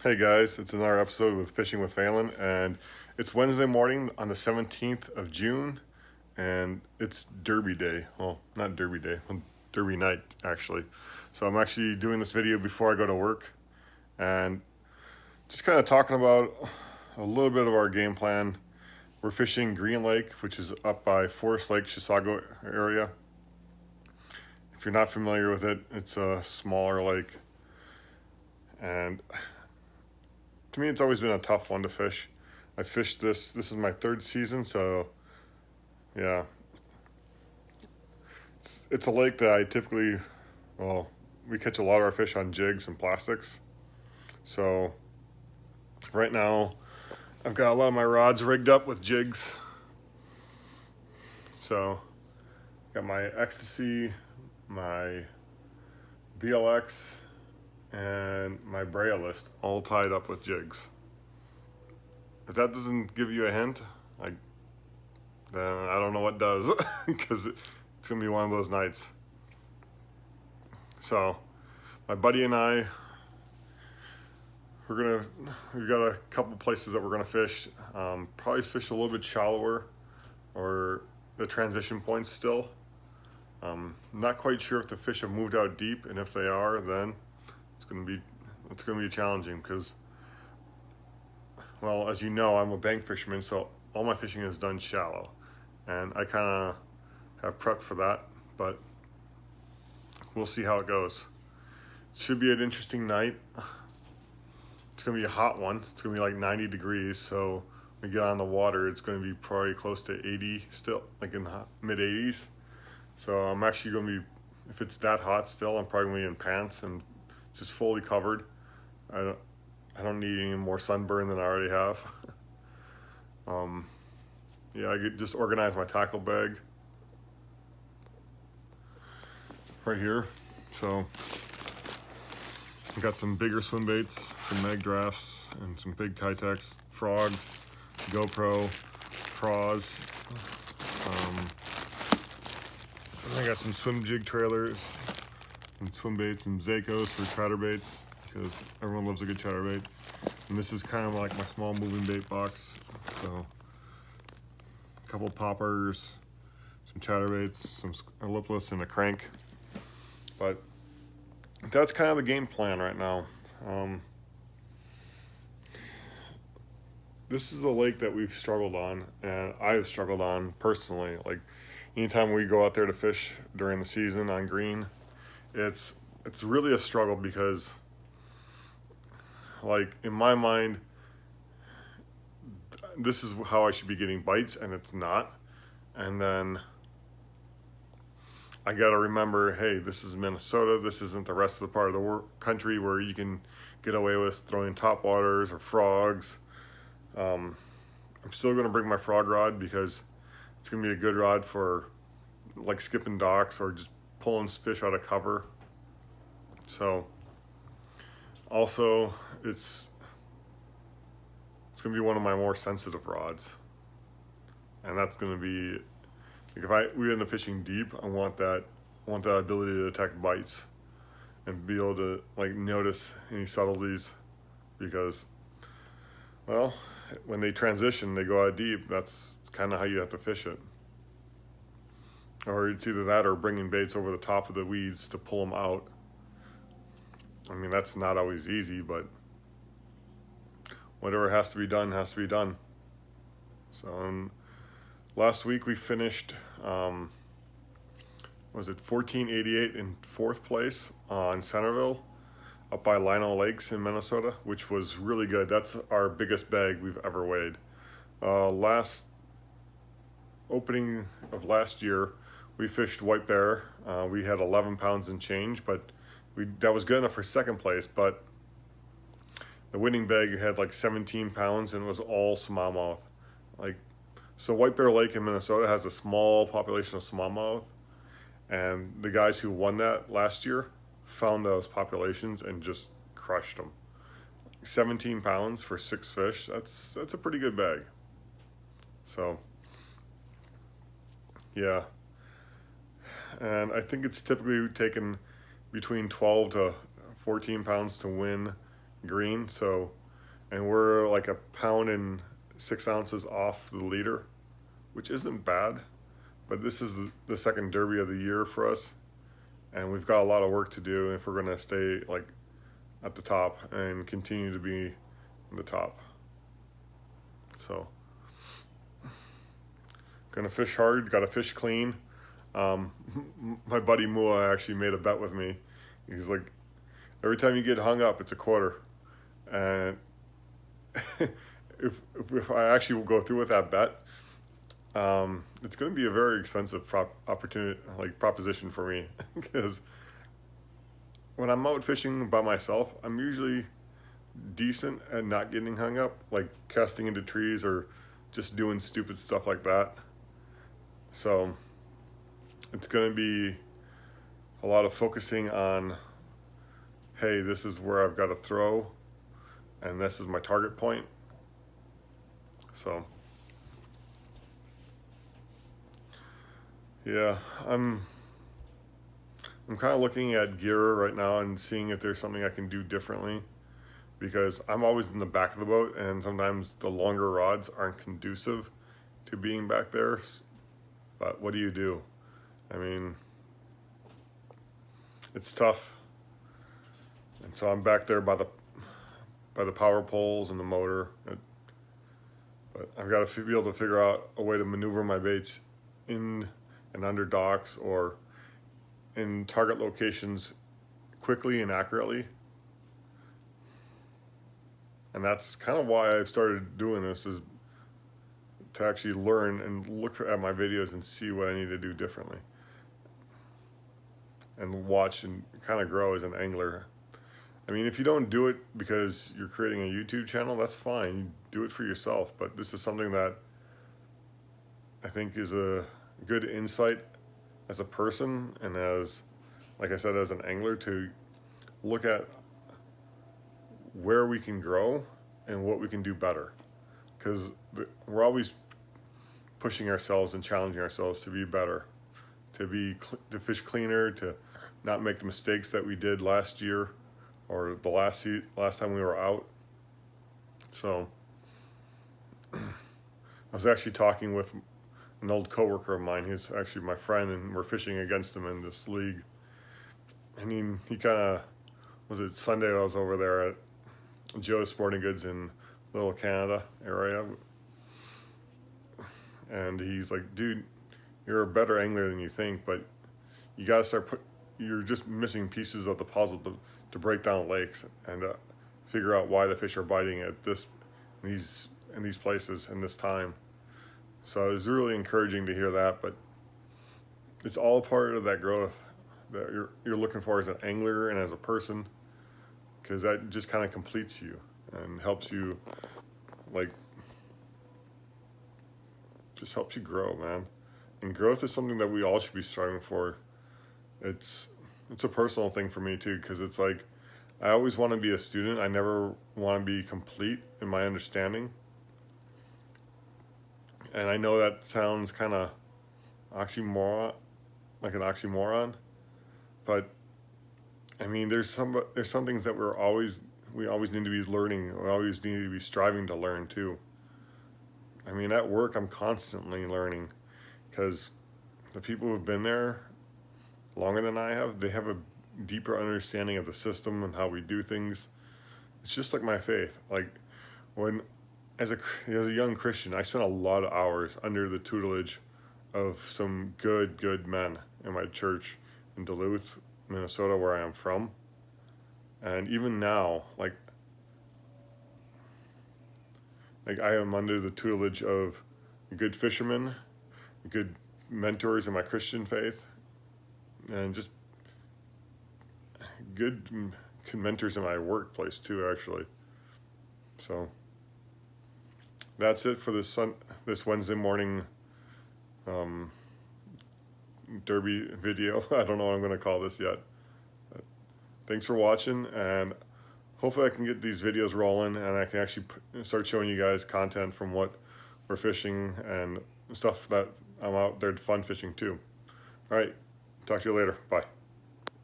Hey guys, it's another episode with Fishing with Phelan, and it's Wednesday morning on the 17th of June, and it's Derby Day. Well, not Derby Day, Derby night, actually. So I'm actually doing this video before I go to work, and just kind of talking about a little bit of our game plan. We're fishing Green Lake, which is up by Forest Lake, Chisago area. If you're not familiar with it, it's a smaller lake, and to me, it's always been a tough one to fish. I fished this is my third season, so yeah. It's a lake that I typically, well, we catch a lot of our fish on jigs and plastics. So right now, I've got a lot of my rods rigged up with jigs. So got my Ecstasy, my BLX, and my Braillist all tied up with jigs. If that doesn't give you a hint, then I don't know what does, because it's gonna be one of those nights. So my buddy and I, we've got a couple places that we're gonna fish. Probably fish a little bit shallower, or the transition points still. Not quite sure if the fish have moved out deep, and if they are, then it's gonna be challenging because, well, as you know, I'm a bank fisherman, so all my fishing is done shallow, and I kind of have prepped for that, but we'll see how it goes. It should be an interesting night. It's gonna be a hot one. It's gonna be like 90 degrees, so when we get on the water, it's gonna be probably close to 80 still, like in the mid 80s. So I'm actually gonna be, if it's that hot still, I'm probably gonna be in pants and just fully covered. I don't need any more sunburn than I already have. Yeah, I could just organize my tackle bag right here. So I've got some bigger swim baits, some mag drafts, and some big Kitex, frogs, GoPro, craws. And I got some swim jig trailers and swim baits and Zakos for chatterbaits, because everyone loves a good chatterbait. And this is kind of like my small moving bait box. So a couple poppers, some chatterbaits, some lipless, and a crank. But that's kind of the game plan right now. This is a lake that we've struggled on, and I've struggled on personally. Like anytime we go out there to fish during the season on green, it's really a struggle because, like, in my mind, this is how I should be getting bites, and it's not. And then I got to remember, hey, this is Minnesota. This isn't the rest of the part of the country where you can get away with throwing topwaters or frogs. I'm still going to bring my frog rod because it's going to be a good rod for like skipping docks or just pulling fish out of cover. So also it's going to be one of my more sensitive rods, and that's going to be like if we end up fishing deep, I want that ability to detect bites and be able to like notice any subtleties, because, well, when they transition, they go out deep. That's kind of how you have to fish it. Or it's either that or bringing baits over the top of the weeds to pull them out. I mean, that's not always easy, but whatever has to be done has to be done. So last week we finished, was it 1488 in fourth place on Centerville up by Lino Lakes in Minnesota, which was really good. That's our biggest bag we've ever weighed. Last opening of last year, we fished white bear. We had 11 pounds and change, but that was good enough for second place. But the winning bag had like 17 pounds, and it was all smallmouth. So White Bear Lake in Minnesota has a small population of smallmouth, and the guys who won that last year found those populations and just crushed them. 17 pounds for 6 fish, that's a pretty good bag. So yeah, and I think it's typically taken between 12 to 14 pounds to win green. So, and we're like a pound and 6 ounces off the leader, which isn't bad. But this is the second Derby of the year for us, and we've got a lot of work to do if we're gonna stay like at the top and continue to be in the top. So, gonna fish hard, gotta fish clean. My buddy Mua actually made a bet with me. He's like, every time you get hung up, it's a quarter. And if I actually go through with that bet, it's going to be a very expensive proposition for me because when I'm out fishing by myself, I'm usually decent at not getting hung up, like casting into trees or just doing stupid stuff like that. So it's going to be a lot of focusing on, hey, this is where I've got to throw, and this is my target point. So yeah, I'm kind of looking at gear right now and seeing if there's something I can do differently, because I'm always in the back of the boat, and sometimes the longer rods aren't conducive to being back there. But what do you do? I mean, it's tough. And so I'm back there by the power poles and the motor. But I've got to be able to figure out a way to maneuver my baits in and under docks or in target locations quickly and accurately. And that's kind of why I've started doing this, is to actually learn and look at my videos and see what I need to do differently, and watch and kind of grow as an angler. I mean, if you don't do it because you're creating a YouTube channel, that's fine. You do it for yourself. But this is something that I think is a good insight as a person and as, like I said, as an angler, to look at where we can grow and what we can do better. Because we're always pushing ourselves and challenging ourselves to be better, to fish cleaner, to not make the mistakes that we did last year or the last time we were out. So I was actually talking with an old coworker of mine. He's actually my friend, and we're fishing against him in this league. And he kind of, was it Sunday I was over there at Joe's Sporting Goods in Little Canada area. And he's like, dude, you're a better angler than you think, but you gotta you're just missing pieces of the puzzle to break down lakes and figure out why the fish are biting at in these places in this time. So it was really encouraging to hear that, but it's all part of that growth that you're looking for as an angler and as a person, because that just kind of completes you and helps you, like, just helps you grow, man. And growth is something that we all should be striving for. It's a personal thing for me too, because it's like, I always want to be a student. I never want to be complete in my understanding. And I know that sounds kind of oxymoron, like an oxymoron, but I mean, there's some things that we always need to be learning. We always need to be striving to learn too. I mean, at work, I'm constantly learning, because the people who've been there longer than I have, they have a deeper understanding of the system and how we do things. It's just like my faith. Like, as a young Christian, I spent a lot of hours under the tutelage of some good men in my church in Duluth, Minnesota, where I am from. And even now, like I am under the tutelage of good fishermen, good mentors in my Christian faith, and just good mentors in my workplace too, actually. So that's it for this Wednesday morning derby video. I don't know what I'm going to call this yet. But thanks for watching, and hopefully I can get these videos rolling and I can actually start showing you guys content from what we're fishing and stuff that I'm out there fun fishing too. All right, talk to you later. Bye.